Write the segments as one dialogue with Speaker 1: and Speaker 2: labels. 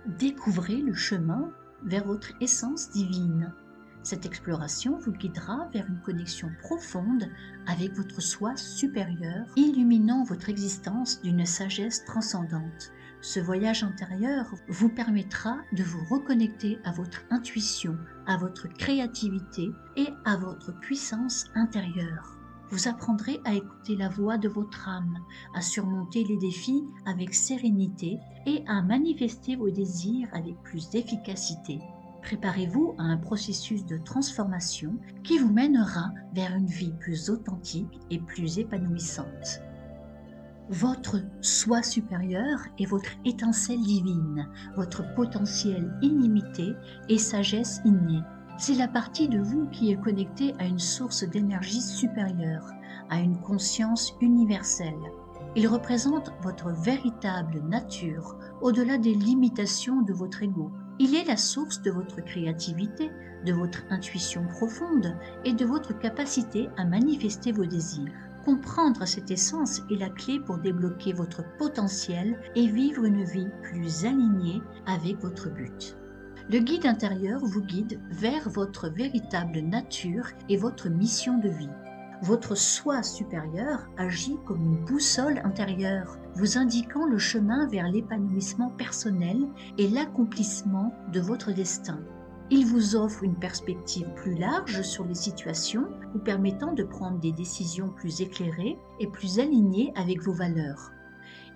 Speaker 1: Découvrez le chemin vers votre essence divine. Cette exploration vous guidera vers une connexion profonde avec votre soi supérieur, illuminant votre existence d'une sagesse transcendante. Ce voyage intérieur vous permettra de vous reconnecter à votre intuition, à votre créativité et à votre puissance intérieure. Vous apprendrez à écouter la voix de votre âme, à surmonter les défis avec sérénité et à manifester vos désirs avec plus d'efficacité. Préparez-vous à un processus de transformation qui vous mènera vers une vie plus authentique et plus épanouissante. Votre soi supérieur est votre étincelle divine, votre potentiel illimité et sagesse innée. C'est la partie de vous qui est connectée à une source d'énergie supérieure, à une conscience universelle. Il représente votre véritable nature, au-delà des limitations de votre ego. Il est la source de votre créativité, de votre intuition profonde et de votre capacité à manifester vos désirs. Comprendre cette essence est la clé pour débloquer votre potentiel et vivre une vie plus alignée avec votre but. Le guide intérieur vous guide vers votre véritable nature et votre mission de vie. Votre soi supérieur agit comme une boussole intérieure, vous indiquant le chemin vers l'épanouissement personnel et l'accomplissement de votre destin. Il vous offre une perspective plus large sur les situations, vous permettant de prendre des décisions plus éclairées et plus alignées avec vos valeurs.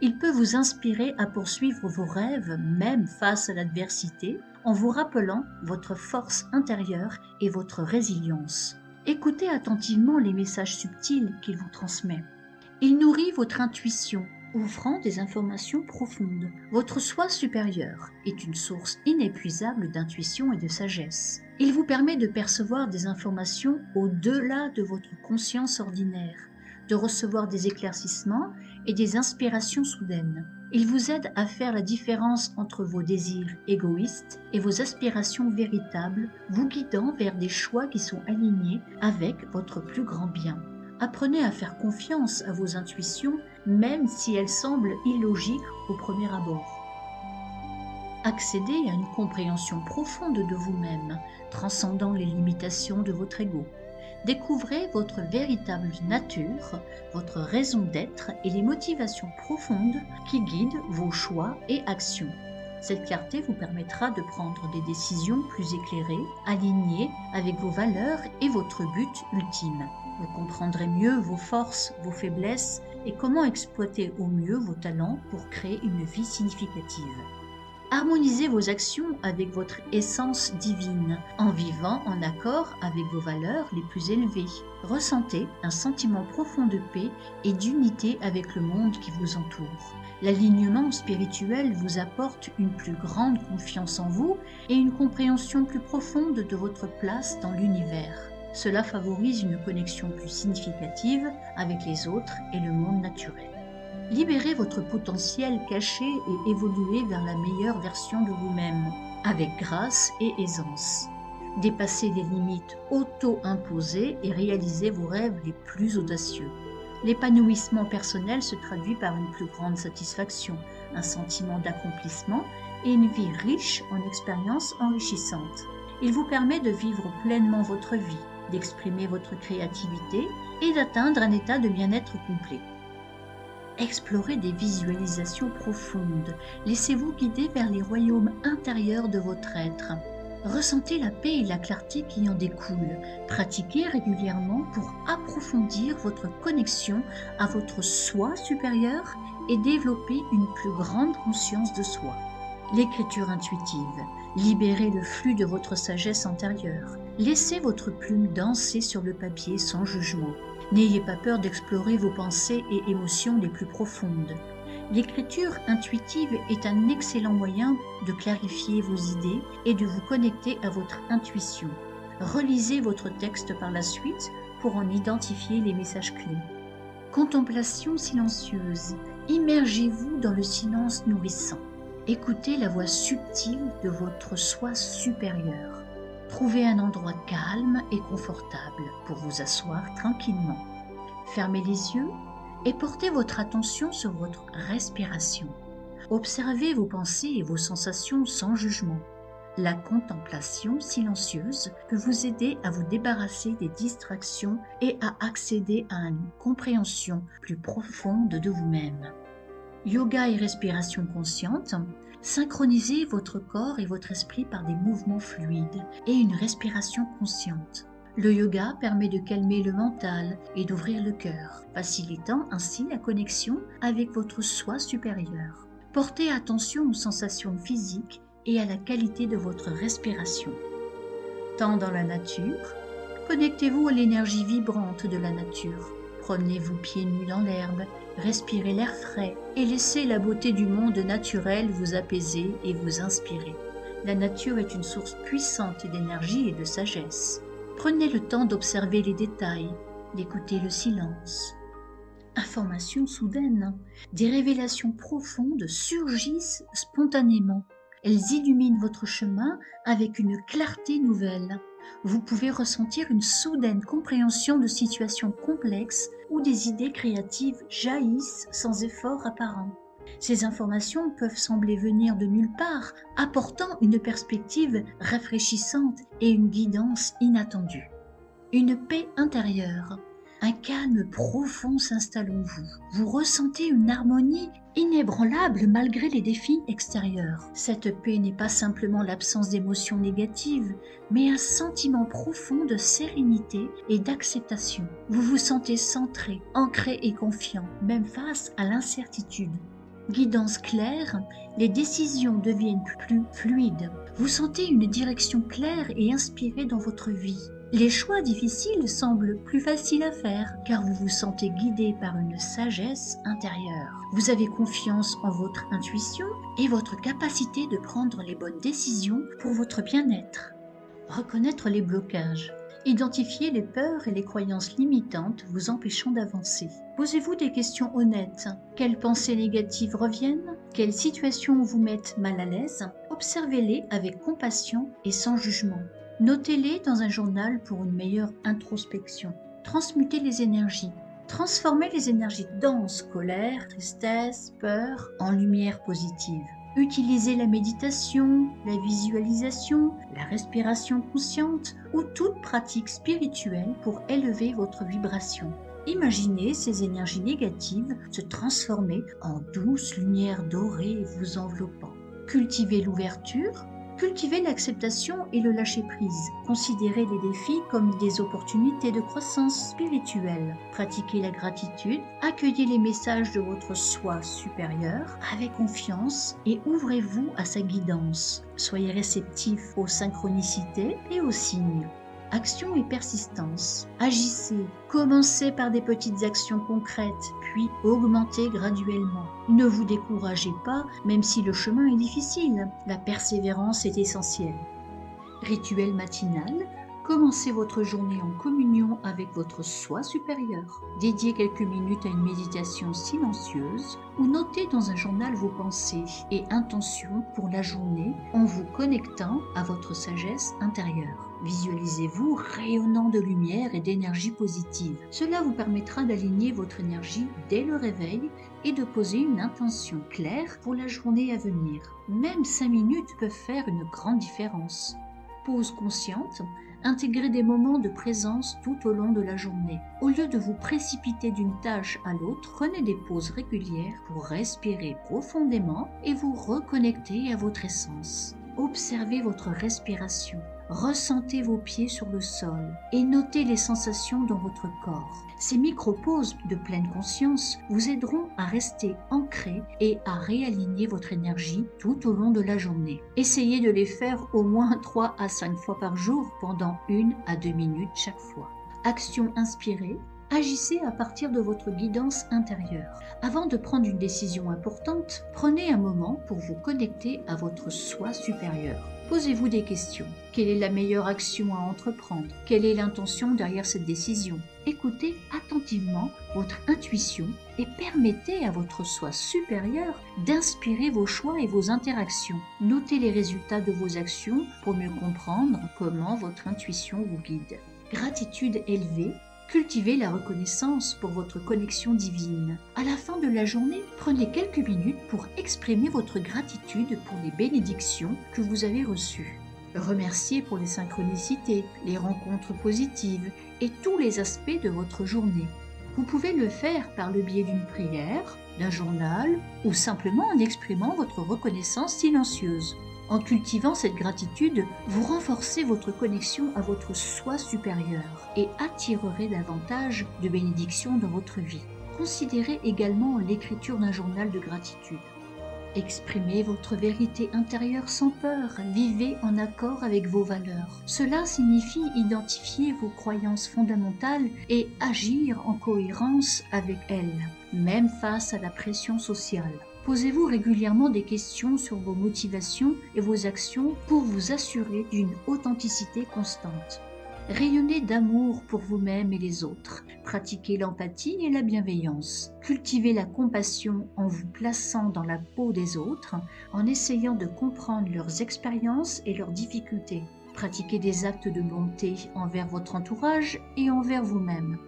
Speaker 1: Il peut vous inspirer à poursuivre vos rêves même face à l'adversité, en vous rappelant votre force intérieure et votre résilience. Écoutez attentivement les messages subtils qu'il vous transmet. Il nourrit votre intuition, offrant des informations profondes. Votre soi supérieur est une source inépuisable d'intuition et de sagesse. Il vous permet de percevoir des informations au-delà de votre conscience ordinaire, de recevoir des éclaircissements et des inspirations soudaines. Il vous aide à faire la différence entre vos désirs égoïstes et vos aspirations véritables, vous guidant vers des choix qui sont alignés avec votre plus grand bien. Apprenez à faire confiance à vos intuitions, même si elles semblent illogiques au premier abord. Accédez à une compréhension profonde de vous-même, transcendant les limitations de votre ego. Découvrez votre véritable nature, votre raison d'être et les motivations profondes qui guident vos choix et actions. Cette clarté vous permettra de prendre des décisions plus éclairées, alignées avec vos valeurs et votre but ultime. Vous comprendrez mieux vos forces, vos faiblesses et comment exploiter au mieux vos talents pour créer une vie significative. Harmonisez vos actions avec votre essence divine, en vivant en accord avec vos valeurs les plus élevées. Ressentez un sentiment profond de paix et d'unité avec le monde qui vous entoure. L'alignement spirituel vous apporte une plus grande confiance en vous et une compréhension plus profonde de votre place dans l'univers. Cela favorise une connexion plus significative avec les autres et le monde naturel. Libérez votre potentiel caché et évoluez vers la meilleure version de vous-même, avec grâce et aisance. Dépassez les limites auto-imposées et réalisez vos rêves les plus audacieux. L'épanouissement personnel se traduit par une plus grande satisfaction, un sentiment d'accomplissement et une vie riche en expériences enrichissantes. Il vous permet de vivre pleinement votre vie, d'exprimer votre créativité et d'atteindre un état de bien-être complet. Explorez des visualisations profondes, laissez-vous guider vers les royaumes intérieurs de votre être. Ressentez la paix et la clarté qui en découlent. Pratiquez régulièrement pour approfondir votre connexion à votre soi supérieur et développer une plus grande conscience de soi. L'écriture intuitive. Libérez le flux de votre sagesse intérieure. Laissez votre plume danser sur le papier sans jugement. N'ayez pas peur d'explorer vos pensées et émotions les plus profondes. L'écriture intuitive est un excellent moyen de clarifier vos idées et de vous connecter à votre intuition. Relisez votre texte par la suite pour en identifier les messages clés. Contemplation silencieuse. Immergez-vous dans le silence nourrissant. Écoutez la voix subtile de votre soi supérieur. Trouvez un endroit calme et confortable pour vous asseoir tranquillement. Fermez les yeux et portez votre attention sur votre respiration. Observez vos pensées et vos sensations sans jugement. La contemplation silencieuse peut vous aider à vous débarrasser des distractions et à accéder à une compréhension plus profonde de vous-même. Yoga et respiration consciente, synchronisez votre corps et votre esprit par des mouvements fluides et une respiration consciente. Le yoga permet de calmer le mental et d'ouvrir le cœur, facilitant ainsi la connexion avec votre soi supérieur. Portez attention aux sensations physiques et à la qualité de votre respiration. Tant dans la nature, connectez-vous à l'énergie vibrante de la nature. Promenez-vous pieds nus dans l'herbe, respirez l'air frais et laissez la beauté du monde naturel vous apaiser et vous inspirer. La nature est une source puissante d'énergie et de sagesse. Prenez le temps d'observer les détails, d'écouter le silence. Information soudaine, des révélations profondes surgissent spontanément. Elles illuminent votre chemin avec une clarté nouvelle. Vous pouvez ressentir une soudaine compréhension de situations complexes où des idées créatives jaillissent sans effort apparent. Ces informations peuvent sembler venir de nulle part, apportant une perspective rafraîchissante et une guidance inattendue. Une paix intérieure. Un calme profond s'installe en vous. Vous ressentez une harmonie inébranlable malgré les défis extérieurs. Cette paix n'est pas simplement l'absence d'émotions négatives, mais un sentiment profond de sérénité et d'acceptation. Vous vous sentez centré, ancré et confiant, même face à l'incertitude. Guidance claire, les décisions deviennent plus fluides. Vous sentez une direction claire et inspirée dans votre vie. Les choix difficiles semblent plus faciles à faire car vous vous sentez guidé par une sagesse intérieure. Vous avez confiance en votre intuition et votre capacité de prendre les bonnes décisions pour votre bien-être. Reconnaître les blocages. Identifiez les peurs et les croyances limitantes vous empêchant d'avancer. Posez-vous des questions honnêtes. Quelles pensées négatives reviennent? Quelles situations vous mettent mal à l'aise? Observez-les avec compassion et sans jugement. Notez-les dans un journal pour une meilleure introspection. Transmutez les énergies. Transformez les énergies denses, colère, tristesse, peur, en lumière positive. Utilisez la méditation, la visualisation, la respiration consciente ou toute pratique spirituelle pour élever votre vibration. Imaginez ces énergies négatives se transformer en douce lumière dorée vous enveloppant. Cultivez l'ouverture. Cultivez l'acceptation et le lâcher-prise. Considérez les défis comme des opportunités de croissance spirituelle. Pratiquez la gratitude. Accueillez les messages de votre soi supérieur avec confiance et ouvrez-vous à sa guidance. Soyez réceptif aux synchronicités et aux signes. Action et persistance. Agissez. Commencez par des petites actions concrètes, puis augmentez graduellement. Ne vous découragez pas, même si le chemin est difficile. La persévérance est essentielle. Rituel matinal. Commencez votre journée en communion avec votre soi supérieur. Dédiez quelques minutes à une méditation silencieuse ou notez dans un journal vos pensées et intentions pour la journée en vous connectant à votre sagesse intérieure. Visualisez-vous rayonnant de lumière et d'énergie positive. Cela vous permettra d'aligner votre énergie dès le réveil et de poser une intention claire pour la journée à venir. Même 5 minutes peuvent faire une grande différence. Pause consciente. Intégrez des moments de présence tout au long de la journée. Au lieu de vous précipiter d'une tâche à l'autre, prenez des pauses régulières pour respirer profondément et vous reconnecter à votre essence. Observez votre respiration. Ressentez vos pieds sur le sol et notez les sensations dans votre corps. Ces micro-pauses de pleine conscience vous aideront à rester ancré et à réaligner votre énergie tout au long de la journée. Essayez de les faire au moins 3 à 5 fois par jour pendant 1 à 2 minutes chaque fois. Action inspirée. Agissez à partir de votre guidance intérieure. Avant de prendre une décision importante, prenez un moment pour vous connecter à votre soi supérieur. Posez-vous des questions. Quelle est la meilleure action à entreprendre? Quelle est l'intention derrière cette décision? Écoutez attentivement votre intuition et permettez à votre soi supérieur d'inspirer vos choix et vos interactions. Notez les résultats de vos actions pour mieux comprendre comment votre intuition vous guide. Gratitude élevée. Cultivez la reconnaissance pour votre connexion divine. À la fin de la journée, prenez quelques minutes pour exprimer votre gratitude pour les bénédictions que vous avez reçues. Remerciez pour les synchronicités, les rencontres positives et tous les aspects de votre journée. Vous pouvez le faire par le biais d'une prière, d'un journal ou simplement en exprimant votre reconnaissance silencieuse. En cultivant cette gratitude, vous renforcez votre connexion à votre soi supérieur et attirerez davantage de bénédictions dans votre vie. Considérez également l'écriture d'un journal de gratitude. Exprimez votre vérité intérieure sans peur, vivez en accord avec vos valeurs. Cela signifie identifier vos croyances fondamentales et agir en cohérence avec elles, même face à la pression sociale. Posez-vous régulièrement des questions sur vos motivations et vos actions pour vous assurer d'une authenticité constante. Rayonnez d'amour pour vous-même et les autres. Pratiquez l'empathie et la bienveillance. Cultivez la compassion en vous plaçant dans la peau des autres, en essayant de comprendre leurs expériences et leurs difficultés. Pratiquez des actes de bonté envers votre entourage et envers vous-même.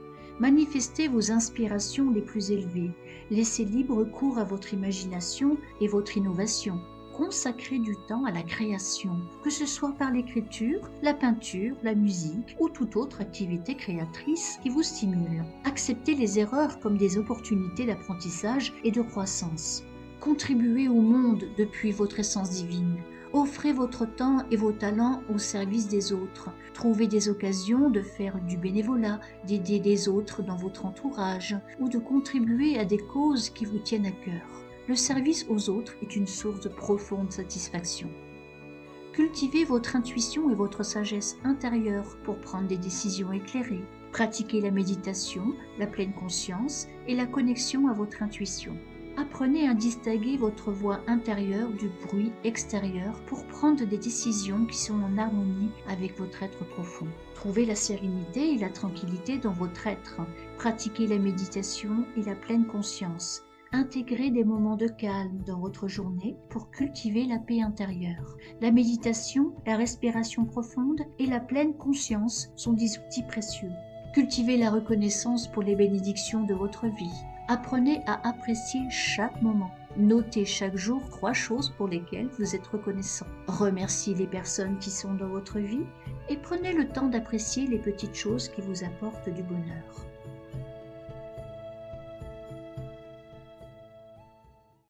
Speaker 1: Manifestez vos inspirations les plus élevées. Laissez libre cours à votre imagination et votre innovation. Consacrez du temps à la création, que ce soit par l'écriture, la peinture, la musique ou toute autre activité créatrice qui vous stimule. Acceptez les erreurs comme des opportunités d'apprentissage et de croissance. Contribuez au monde depuis votre essence divine. Offrez votre temps et vos talents au service des autres. Trouvez des occasions de faire du bénévolat, d'aider les autres dans votre entourage ou de contribuer à des causes qui vous tiennent à cœur. Le service aux autres est une source de profonde satisfaction. Cultivez votre intuition et votre sagesse intérieure pour prendre des décisions éclairées. Pratiquez la méditation, la pleine conscience et la connexion à votre intuition. Apprenez à distinguer votre voix intérieure du bruit extérieur pour prendre des décisions qui sont en harmonie avec votre être profond. Trouvez la sérénité et la tranquillité dans votre être. Pratiquez la méditation et la pleine conscience. Intégrez des moments de calme dans votre journée pour cultiver la paix intérieure. La méditation, la respiration profonde et la pleine conscience sont des outils précieux. Cultivez la reconnaissance pour les bénédictions de votre vie. Apprenez à apprécier chaque moment. Notez chaque jour 3 choses pour lesquelles vous êtes reconnaissant. Remerciez les personnes qui sont dans votre vie et prenez le temps d'apprécier les petites choses qui vous apportent du bonheur.